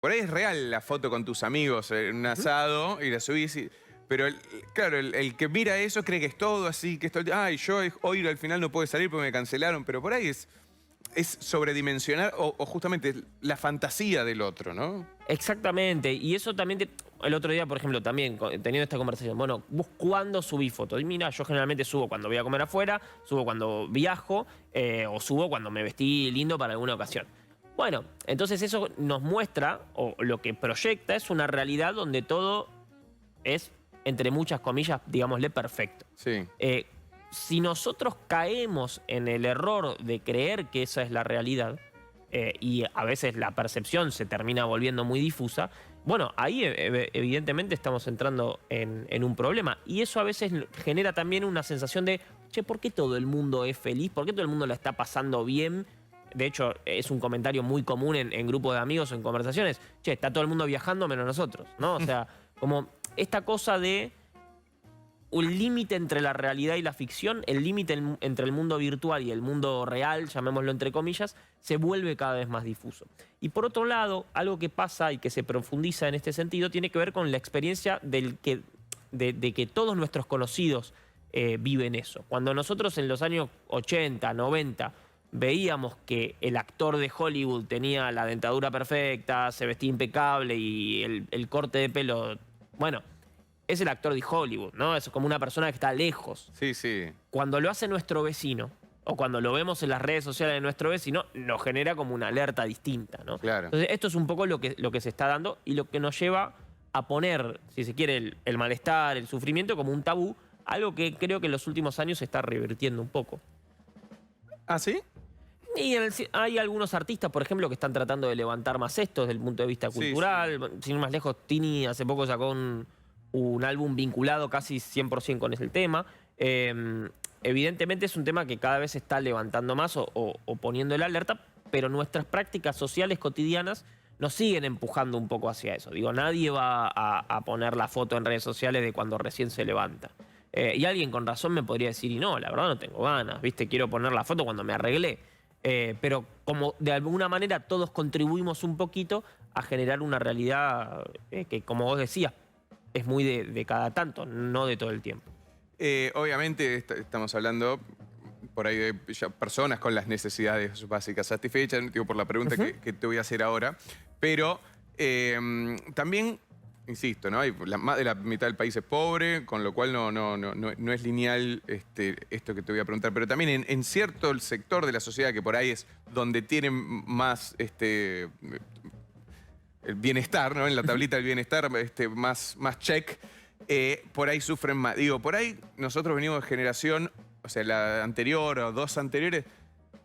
Por ahí es real la foto con tus amigos en un asado y la subís. Pero claro, el que mira eso cree que es todo así, que esto, ay, yo hoy al final no puedo salir porque me cancelaron. Pero por ahí es sobredimensionar o justamente la fantasía del otro, ¿no? Exactamente, y eso también, el otro día, por ejemplo, también teniendo esta conversación, bueno, ¿vos cuándo subís fotos? Y mira, yo generalmente subo cuando voy a comer afuera, subo cuando viajo, o subo cuando me vestí lindo para alguna ocasión. Bueno, entonces eso nos muestra, o lo que proyecta es una realidad donde todo es, entre muchas comillas, digámosle, perfecto. Sí. Si nosotros caemos en el error de creer que esa es la realidad, y a veces la percepción se termina volviendo muy difusa, bueno, ahí evidentemente estamos entrando en un problema. Y eso a veces genera también una sensación de, che, ¿por qué todo el mundo es feliz? ¿Por qué todo el mundo la está pasando bien? De hecho, es un comentario muy común en grupos de amigos o en conversaciones. Che, está todo el mundo viajando menos nosotros, ¿no? O sea, como esta cosa de un límite entre la realidad y la ficción, el límite entre el mundo virtual y el mundo real, llamémoslo entre comillas, se vuelve cada vez más difuso. Y por otro lado, algo que pasa y que se profundiza en este sentido tiene que ver con la experiencia de que todos nuestros conocidos viven eso. Cuando nosotros en los años 80, 90 veíamos que el actor de Hollywood tenía la dentadura perfecta, se vestía impecable y el corte de pelo, bueno, es el actor de Hollywood, ¿no? Es como una persona que está lejos. Sí, sí. Cuando lo hace nuestro vecino, o cuando lo vemos en las redes sociales de nuestro vecino, nos genera como una alerta distinta, ¿no? Claro. Entonces, esto es un poco lo que se está dando y lo que nos lleva a poner, si se quiere, el malestar, el sufrimiento como un tabú, algo que creo que en los últimos años se está revirtiendo un poco. ¿Ah, sí? Y hay algunos artistas, por ejemplo, que están tratando de levantar más esto desde el punto de vista cultural. Sin ir más lejos, Tini hace poco sacó un álbum vinculado casi 100% con ese tema. Evidentemente es un tema que cada vez se está levantando más o poniendo el alerta, pero nuestras prácticas sociales cotidianas nos siguen empujando un poco hacia eso. Digo, nadie va a poner la foto en redes sociales de cuando recién se levanta. Y alguien con razón me podría decir, y no, la verdad no tengo ganas, ¿viste? Quiero poner la foto cuando me arreglé. Pero como de alguna manera todos contribuimos un poquito a generar una realidad que, como vos decías, es muy de cada tanto, no de todo el tiempo. Obviamente estamos hablando por ahí de ya personas con las necesidades básicas satisfechas, digo, por la pregunta que te voy a hacer ahora. Pero también, insisto, ¿no? Más de la mitad del país es pobre, con lo cual no es lineal esto que te voy a preguntar. Pero también en cierto sector de la sociedad que por ahí es donde tienen más el bienestar, ¿no? En la tablita del bienestar, más check, por ahí sufren más. Digo, por ahí nosotros venimos de generación, o sea, la anterior o dos anteriores,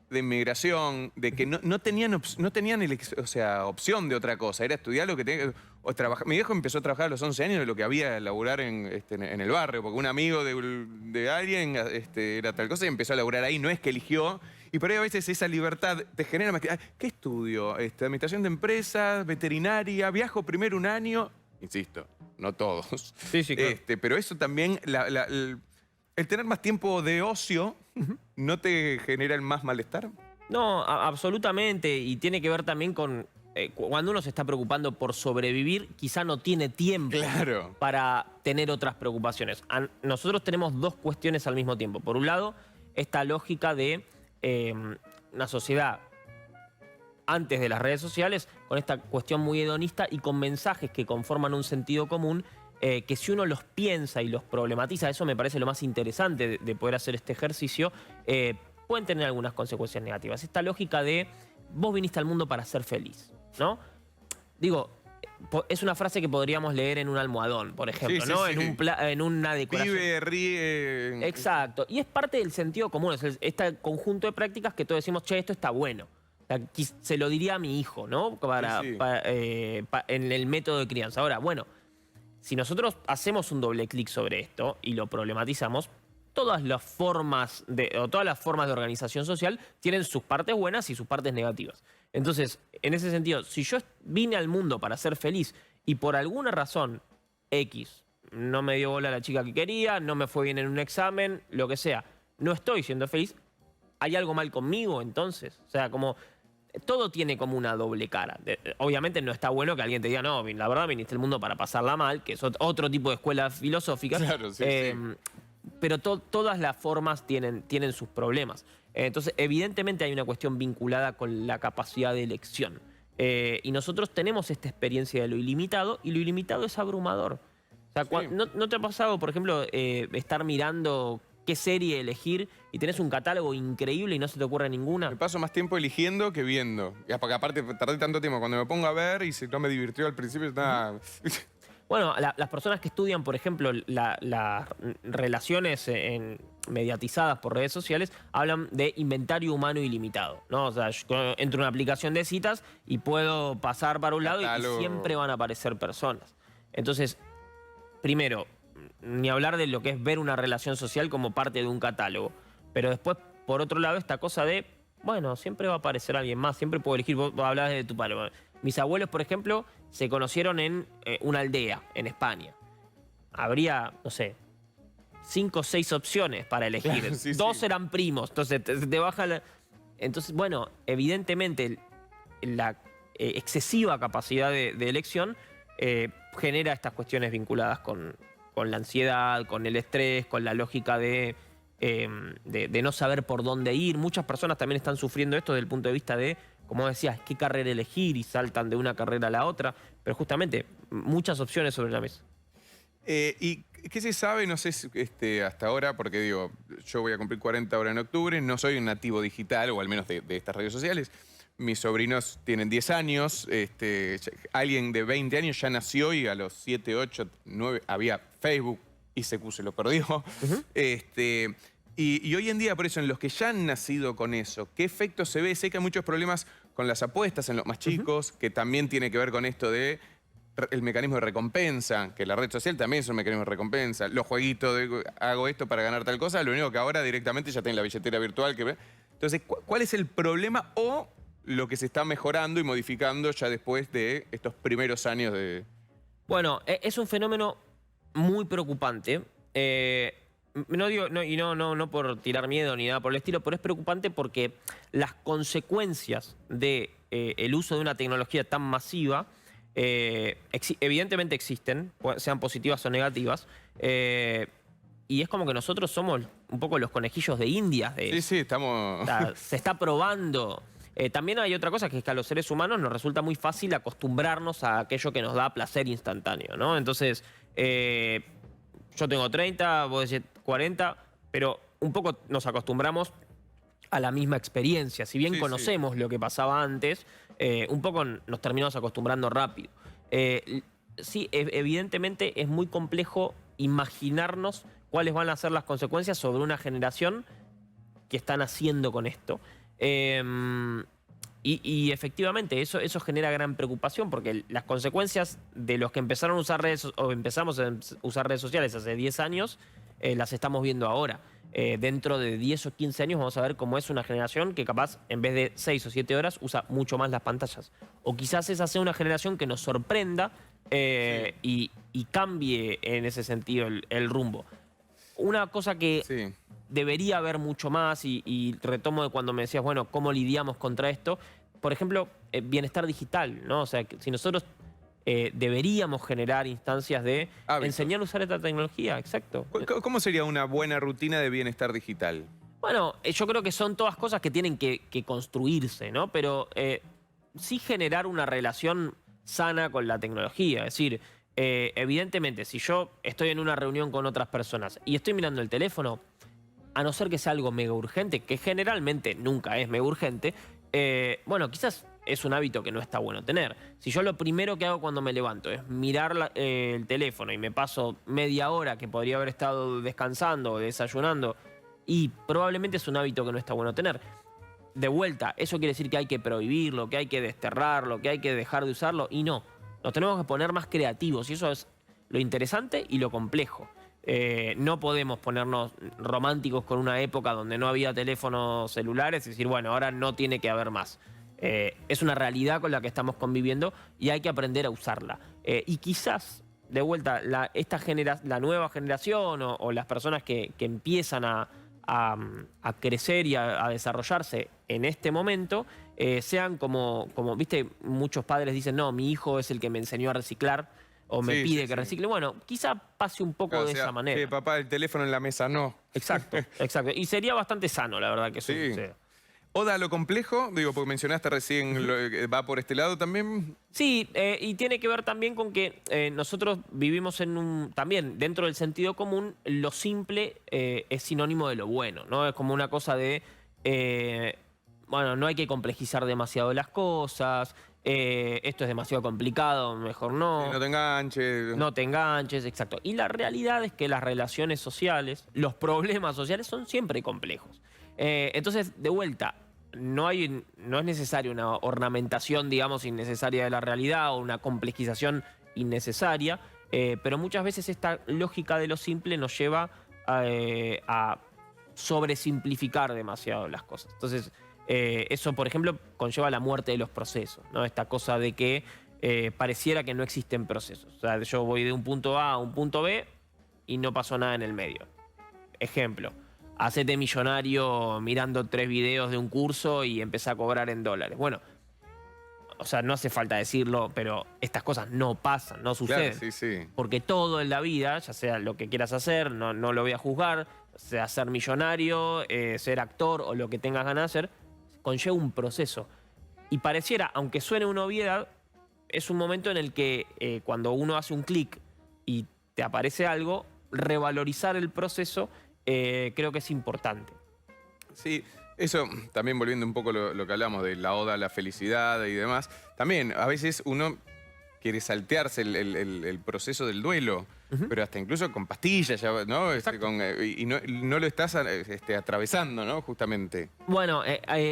de inmigración, de que no tenían opción de otra cosa. Era estudiar lo que tenía o trabajar. Mi viejo empezó a trabajar a los 11 años de lo que había a laburar en el barrio, porque un amigo de alguien era tal cosa y empezó a laburar ahí. No es que eligió. Y por ahí a veces esa libertad te genera más que... ¿Qué estudio? Administración de empresas, veterinaria, viajo primero un año. Insisto, no todos. Sí, sí, claro. Pero eso también, el tener más tiempo de ocio, ¿no te genera el más malestar? No, absolutamente. Y tiene que ver también con cuando uno se está preocupando por sobrevivir, quizá no tiene tiempo para tener otras preocupaciones. Nosotros tenemos dos cuestiones al mismo tiempo. Por un lado, esta lógica de una sociedad antes de las redes sociales, con esta cuestión muy hedonista y con mensajes que conforman un sentido común, que si uno los piensa y los problematiza, eso me parece lo más interesante de poder hacer este ejercicio, pueden tener algunas consecuencias negativas. Esta lógica de vos viniste al mundo para ser feliz, ¿no? Digo, es una frase que podríamos leer en un almohadón, por ejemplo, sí, ¿no? Sí. En una decoración. Vive, ríe. Exacto. Y es parte del sentido común, es este conjunto de prácticas que todos decimos, che, esto está bueno. O sea, se lo diría a mi hijo, ¿no? En el método de crianza. Ahora, bueno, si nosotros hacemos un doble clic sobre esto y lo problematizamos, todas las formas de organización social tienen sus partes buenas y sus partes negativas. Entonces, en ese sentido, si yo vine al mundo para ser feliz y por alguna razón X no me dio bola la chica que quería, no me fue bien en un examen, lo que sea, no estoy siendo feliz, ¿hay algo mal conmigo entonces? O sea, como todo tiene como una doble cara. Obviamente no está bueno que alguien te diga, no, la verdad viniste al mundo para pasarla mal, que es otro tipo de escuela filosófica. Claro, sí, Pero todas las formas tienen sus problemas. Entonces, evidentemente hay una cuestión vinculada con la capacidad de elección. Y nosotros tenemos esta experiencia de lo ilimitado, y lo ilimitado es abrumador. O sea, Sí. ¿no te ha pasado, por ejemplo, estar mirando qué serie elegir y tenés un catálogo increíble y no se te ocurre ninguna? Me paso más tiempo eligiendo que viendo. Porque aparte tardé tanto tiempo. Cuando me pongo a ver y si no me divirtió al principio, nada. Bueno, las personas que estudian, por ejemplo, las relaciones mediatizadas por redes sociales hablan de inventario humano ilimitado, ¿no? O sea, yo entro en una aplicación de citas y puedo pasar para un lado y Catálogo. siempre van a aparecer personas. Entonces, primero, ni hablar de lo que es ver una relación social como parte de un catálogo. Pero después, por otro lado, esta cosa de, bueno, siempre va a aparecer alguien más, siempre puedo elegir, vos hablabas de tu padre. Mis abuelos, por ejemplo, se conocieron en una aldea, en España. Habría, no sé, 5 o 6 opciones para elegir. Claro, sí, Dos sí. eran primos, entonces te baja la... Entonces, bueno, evidentemente la excesiva capacidad de elección genera estas cuestiones vinculadas con la ansiedad, con el estrés, con la lógica de no saber por dónde ir. Muchas personas también están sufriendo esto desde el punto de vista de, como decías, qué carrera elegir y saltan de una carrera a la otra. Pero justamente, muchas opciones sobre la mesa. ¿Y qué se sabe? No sé si, hasta ahora, porque digo, yo voy a cumplir 40 ahora en octubre, no soy un nativo digital, o al menos de estas redes sociales. Mis sobrinos tienen 10 años, alguien de 20 años ya nació y a los 7, 8, 9 había Facebook, ICQ se lo perdió. Y hoy en día, por eso, en los que ya han nacido con eso, ¿qué efecto se ve? Sé que hay muchos problemas con las apuestas en los más chicos, que también tiene que ver con esto de el mecanismo de recompensa, que la red social también es un mecanismo de recompensa. Los jueguitos de hago esto para ganar tal cosa, lo único que ahora directamente ya tienen la billetera virtual que ve. Entonces, ¿cuál es el problema o lo que se está mejorando y modificando ya después de estos primeros años de... Bueno, es un fenómeno muy preocupante. No digo, no por tirar miedo ni nada por el estilo, pero es preocupante porque las consecuencias de el uso de una tecnología tan masiva evidentemente existen, sean positivas o negativas, y es como que nosotros somos un poco los conejillos de Indias de Sí, eso. sí, estamos... O sea, se está probando. También hay otra cosa, que es que a los seres humanos nos resulta muy fácil acostumbrarnos a aquello que nos da placer instantáneo, ¿no? Entonces, yo tengo 30, vos decís 40, pero un poco nos acostumbramos a la misma experiencia. Si bien Sí, conocemos lo que pasaba antes, un poco nos terminamos acostumbrando rápido. Sí, evidentemente es muy complejo imaginarnos cuáles van a ser las consecuencias sobre una generación que están haciendo con esto. Y efectivamente eso genera gran preocupación, porque las consecuencias de los que empezaron a usar empezamos a usar redes sociales hace 10 años, las estamos viendo ahora. Dentro de 10 o 15 años vamos a ver cómo es una generación que capaz en vez de 6 o 7 horas usa mucho más las pantallas. O quizás esa sea una generación que nos sorprenda y cambie en ese sentido el rumbo. Una cosa que Sí. debería haber mucho más, y retomo de cuando me decías, bueno, ¿cómo lidiamos contra esto? Por ejemplo, bienestar digital, ¿no? O sea, que si nosotros deberíamos generar instancias de Hábitos. enseñar a usar esta tecnología, exacto. ¿Cómo sería una buena rutina de bienestar digital? Bueno, yo creo que son todas cosas que tienen que construirse, ¿no? Pero sí generar una relación sana con la tecnología. Es decir, evidentemente, si yo estoy en una reunión con otras personas y estoy mirando el teléfono, a no ser que sea algo mega urgente, que generalmente nunca es mega urgente, bueno, quizás es un hábito que no está bueno tener. Si yo lo primero que hago cuando me levanto es mirar el teléfono y me paso media hora que podría haber estado descansando o desayunando, y probablemente es un hábito que no está bueno tener. De vuelta, eso quiere decir que hay que prohibirlo, que hay que desterrarlo, que hay que dejar de usarlo, y no. Nos tenemos que poner más creativos, y eso es lo interesante y lo complejo. No podemos ponernos románticos con una época donde no había teléfonos celulares y decir, bueno, ahora no tiene que haber más. Es una realidad con la que estamos conviviendo y hay que aprender a usarla. Y quizás, de vuelta, la nueva generación o las personas que empiezan a a crecer y a desarrollarse en este momento, sean como, viste, muchos padres dicen, no, mi hijo es el que me enseñó a reciclar o me pide que recicle. Bueno, quizá pase un poco de esa manera. Sí, papá, el teléfono en la mesa no. Exacto, exacto. Y sería bastante sano, la verdad, que eso suceda. Oda a lo complejo, digo, porque mencionaste recién, va por este lado también. Sí, y tiene que ver también con que nosotros vivimos también dentro del sentido común, lo simple es sinónimo de lo bueno, ¿no? Es como una cosa de, bueno, no hay que complejizar demasiado las cosas, esto es demasiado complicado, mejor no. No te enganches. No te enganches, exacto. Y la realidad es que las relaciones sociales, los problemas sociales son siempre complejos. Entonces, de vuelta, no es necesaria una ornamentación, digamos, innecesaria de la realidad o una complejización innecesaria, pero muchas veces esta lógica de lo simple nos lleva a sobresimplificar demasiado las cosas. Entonces, eso, por ejemplo, conlleva la muerte de los procesos, ¿no? Esta cosa de que pareciera que no existen procesos. O sea, yo voy de un punto A a un punto B y no pasó nada en el medio. Ejemplo. Hacete millonario mirando 3 videos de un curso y empezá a cobrar en dólares. Bueno, o sea, no hace falta decirlo, pero estas cosas no pasan, no suceden. Claro, sí. Porque todo en la vida, ya sea lo que quieras hacer, no lo voy a juzgar, sea ser millonario, ser actor o lo que tengas ganas de hacer, conlleva un proceso. Y pareciera, aunque suene una obviedad, es un momento en el que cuando uno hace un clic y te aparece algo, revalorizar el proceso creo que es importante. Sí, eso también volviendo un poco lo que hablamos de la oda a la felicidad y demás. También a veces uno quiere saltearse el proceso del duelo, pero hasta incluso con pastillas, ¿no? Y no lo estás atravesando, ¿no? Justamente. Bueno,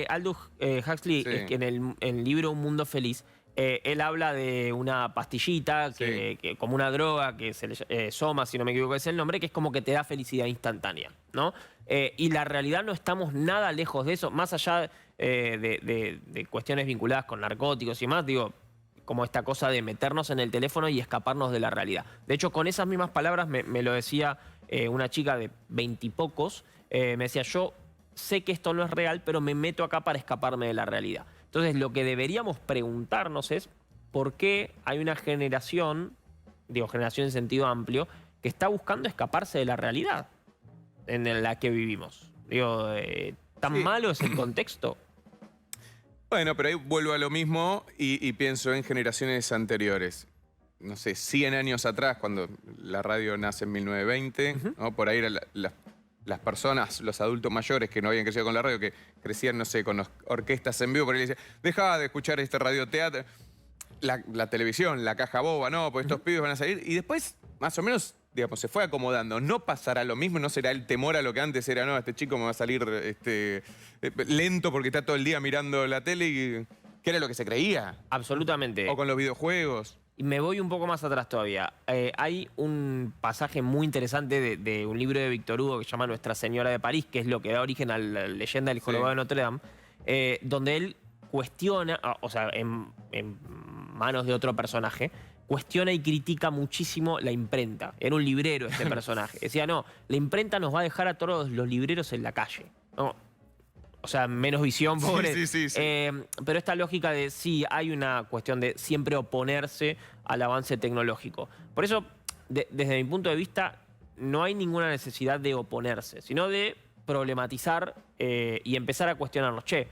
Aldous Huxley, que en el libro Un Mundo Feliz, él habla de una pastillita, que como una droga, que se le Soma, si no me equivoco es el nombre, que es como que te da felicidad instantánea, ¿no? Y la realidad no estamos nada lejos de eso, más allá de cuestiones vinculadas con narcóticos y más, digo, como esta cosa de meternos en el teléfono y escaparnos de la realidad. De hecho, con esas mismas palabras me lo decía una chica de 20 y pocos, me decía, yo sé que esto no es real, pero me meto acá para escaparme de la realidad. Entonces, lo que deberíamos preguntarnos es por qué hay una generación, digo, generación en sentido amplio, que está buscando escaparse de la realidad en la que vivimos. Digo, ¿tan malo es el contexto? Bueno, pero ahí vuelvo a lo mismo y pienso en generaciones anteriores. No sé, 100 años atrás, cuando la radio nace en 1920, ¿no? Por ahí eran las personas, los adultos mayores que no habían crecido con la radio, que crecían, no sé, con orquestas en vivo, por ahí decían, dejá de escuchar este radioteatro, la televisión, la caja boba, no, pues estos pibes van a salir. Y después, más o menos, digamos, se fue acomodando. No pasará lo mismo, no será el temor a lo que antes era, no, este chico me va a salir lento porque está todo el día mirando la tele, y que era lo que se creía. Absolutamente. O con los videojuegos. Y me voy un poco más atrás todavía. Hay un pasaje muy interesante de un libro de Víctor Hugo que se llama Nuestra Señora de París, que es lo que da origen a la leyenda del jorobado de Notre Dame, donde él cuestiona, o sea, en manos de otro personaje, cuestiona y critica muchísimo la imprenta. Era un librero este personaje. Decía, no, la imprenta nos va a dejar a todos los libreros en la calle. No, o sea, menos visión, pobre. Sí. Pero esta lógica de sí, hay una cuestión de siempre oponerse al avance tecnológico. Por eso, desde mi punto de vista, no hay ninguna necesidad de oponerse, sino de problematizar y empezar a cuestionarnos. Che,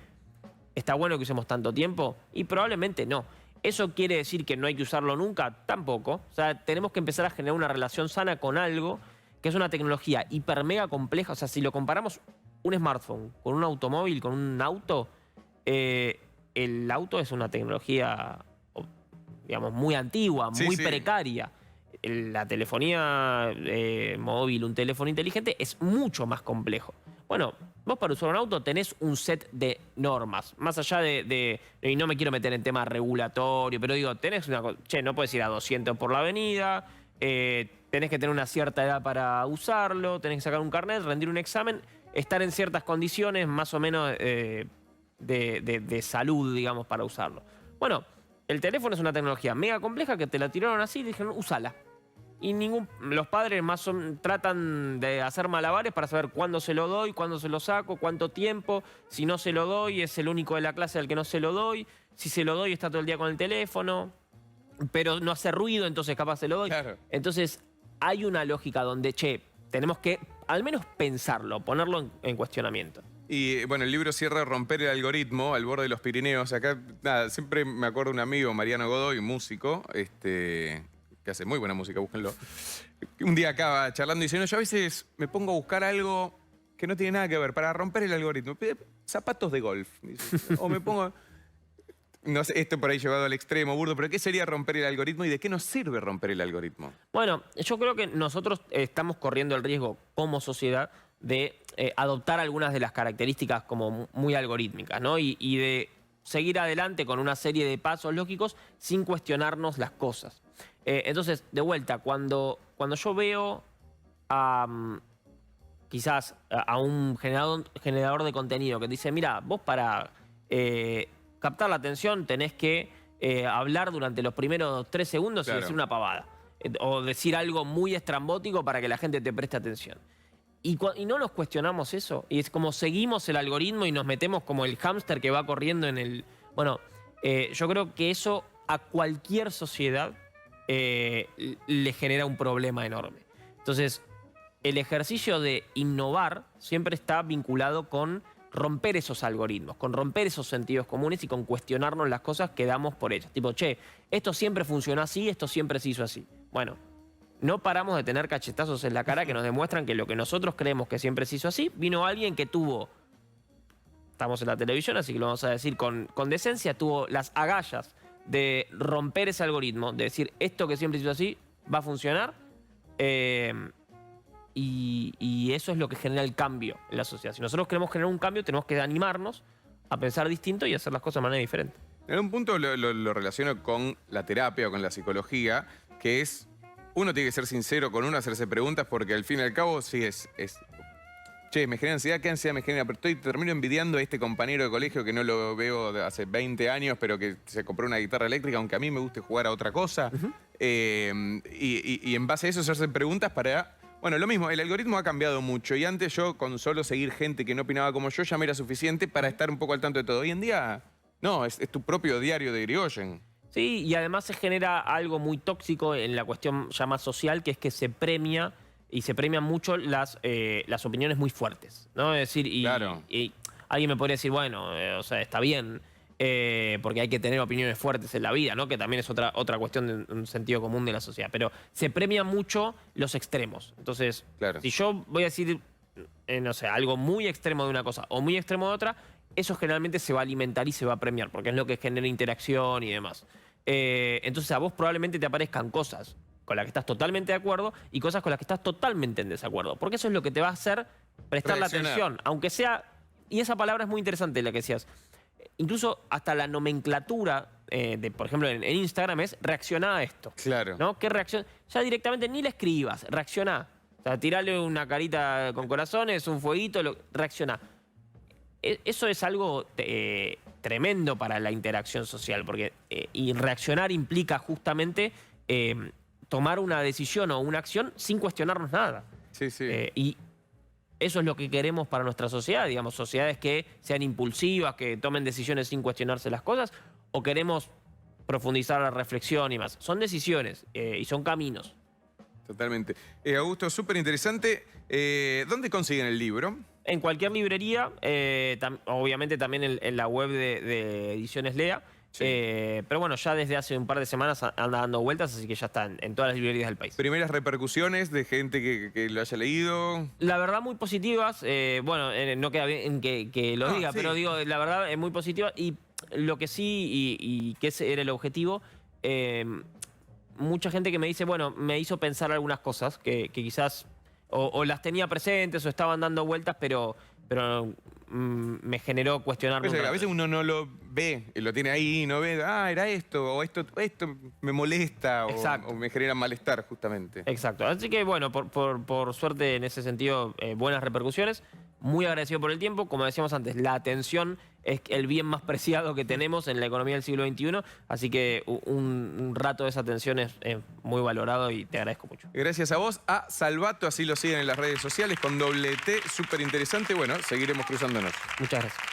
¿está bueno que usemos tanto tiempo? Y probablemente no. ¿Eso quiere decir que no hay que usarlo nunca? Tampoco. O sea, tenemos que empezar a generar una relación sana con algo que es una tecnología hiper mega compleja. O sea, si lo comparamos un smartphone con un automóvil, con un auto, el auto es una tecnología, digamos, muy antigua, muy precaria. La telefonía móvil, un teléfono inteligente, es mucho más complejo. Bueno, vos para usar un auto tenés un set de normas, más allá y no me quiero meter en tema regulatorio, pero digo, tenés una cosa, che, no puedes ir a 200 por la avenida, tenés que tener una cierta edad para usarlo, tenés que sacar un carnet, rendir un examen, estar en ciertas condiciones más o menos de salud, digamos, para usarlo. Bueno, el teléfono es una tecnología mega compleja que te la tiraron así y dijeron, úsala. y los padres tratan de hacer malabares para saber cuándo se lo doy, cuándo se lo saco, cuánto tiempo. Si no se lo doy, es el único de la clase al que no se lo doy. Si se lo doy, está todo el día con el teléfono. Pero no hace ruido, entonces capaz se lo doy. Claro. Entonces hay una lógica donde, tenemos que al menos pensarlo, ponerlo en cuestionamiento. Y bueno, el libro cierra Romper el algoritmo al borde de los Pirineos. Acá, nada, siempre me acuerdo de un amigo, Mariano Godoy, músico, que hace muy buena música, búsquenlo. Un día acaba charlando y dice, no, yo a veces me pongo a buscar algo que no tiene nada que ver para romper el algoritmo. Zapatos de golf, dice. O me pongo... No sé, esto por ahí llevado al extremo, burdo, pero ¿qué sería romper el algoritmo y de qué nos sirve romper el algoritmo? Bueno, yo creo que nosotros estamos corriendo el riesgo como sociedad de adoptar algunas de las características como muy algorítmicas, ¿no? Y de seguir adelante con una serie de pasos lógicos sin cuestionarnos las cosas. Entonces, de vuelta, cuando yo veo quizás a un generador de contenido que dice, mira, vos para captar la atención tenés que hablar durante los primeros 3 segundos y decir una pavada. O decir algo muy estrambótico para que la gente te preste atención. Y no nos cuestionamos eso. Y es como seguimos el algoritmo y nos metemos como el hámster que va corriendo en el... Bueno, yo creo que eso a cualquier sociedad le genera un problema enorme. Entonces, el ejercicio de innovar siempre está vinculado con romper esos algoritmos, con romper esos sentidos comunes y con cuestionarnos las cosas que damos por ellas. Tipo, esto siempre funcionó así, esto siempre se hizo así. Bueno, no paramos de tener cachetazos en la cara que nos demuestran que lo que nosotros creemos que siempre se hizo así, vino alguien que tuvo, estamos en la televisión, así que lo vamos a decir con decencia, tuvo las agallas de romper ese algoritmo, de decir, esto que siempre se hizo así va a funcionar, y eso es lo que genera el cambio en la sociedad. Si nosotros queremos generar un cambio, tenemos que animarnos a pensar distinto y hacer las cosas de manera diferente. En un punto lo relaciono con la terapia o con la psicología, que es, uno tiene que ser sincero con uno, hacerse preguntas, porque al fin y al cabo sí me genera ansiedad, ¿qué ansiedad me genera? Pero termino envidiando a este compañero de colegio que no lo veo de hace 20 años, pero que se compró una guitarra eléctrica, aunque a mí me guste jugar a otra cosa. Y en base a eso hacerse preguntas para... Bueno, lo mismo, el algoritmo ha cambiado mucho y antes yo con solo seguir gente que no opinaba como yo ya me era suficiente para estar un poco al tanto de todo. Hoy en día, no, es tu propio diario de Irigoyen. Sí, y además se genera algo muy tóxico en la cuestión ya más social, que es que se premia, y se premian mucho las opiniones muy fuertes, ¿no? Es decir, Claro. y alguien me podría decir, bueno, o sea, está bien, porque hay que tener opiniones fuertes en la vida, ¿no? Que también es otra cuestión de un sentido común de la sociedad. Pero se premian mucho los extremos. Entonces, Claro. si yo voy a decir, no sé, algo muy extremo de una cosa o muy extremo de otra, eso generalmente se va a alimentar y se va a premiar, porque es lo que genera interacción y demás. Entonces a vos probablemente te aparezcan cosas con las que estás totalmente de acuerdo y cosas con las que estás totalmente en desacuerdo, porque eso es lo que te va a hacer prestar la Reaccionar. atención, aunque sea... Y esa palabra es muy interesante, la que decías. Incluso hasta la nomenclatura, por ejemplo, en Instagram es reaccioná a esto. Claro. ¿No? ¿Qué reacción? Ya directamente ni la escribas, reaccioná. O sea, tirale una carita con corazones, un fueguito, reaccioná. Eso es algo tremendo para la interacción social, porque y reaccionar implica justamente tomar una decisión o una acción sin cuestionarnos nada. Sí, sí. Y eso es lo que queremos para nuestra sociedad, digamos, sociedades que sean impulsivas, que tomen decisiones sin cuestionarse las cosas, o queremos profundizar la reflexión y más. Son decisiones y son caminos. Totalmente. Augusto, súper interesante. ¿Dónde consiguen el libro? En cualquier librería, obviamente también en la web de Ediciones Lea. Sí. Pero bueno, ya desde hace un par de semanas anda dando vueltas, así que ya está en todas las librerías del país. ¿Primeras repercusiones de gente que lo haya leído? La verdad, muy positivas. Bueno, no queda bien que lo diga, sí. pero digo, la verdad es muy positiva. Y lo que sí, y que ese era el objetivo, mucha gente que me dice, bueno, me hizo pensar algunas cosas que quizás o las tenía presentes o estaban dando vueltas, pero me generó cuestionarme. Pues, a veces uno no lo ve, y lo tiene ahí y no ve, era esto, o esto me molesta, o me genera malestar, justamente. Exacto. Así que, bueno, por suerte, en ese sentido, buenas repercusiones. muy agradecido por el tiempo. Como decíamos antes, la atención es el bien más preciado que tenemos en la economía del siglo XXI, así que un rato de esa atención es muy valorado y te agradezco mucho. Gracias a vos, a Salvato, así lo siguen en las redes sociales, con doble T, súper interesante. Bueno, seguiremos cruzándonos. Muchas gracias.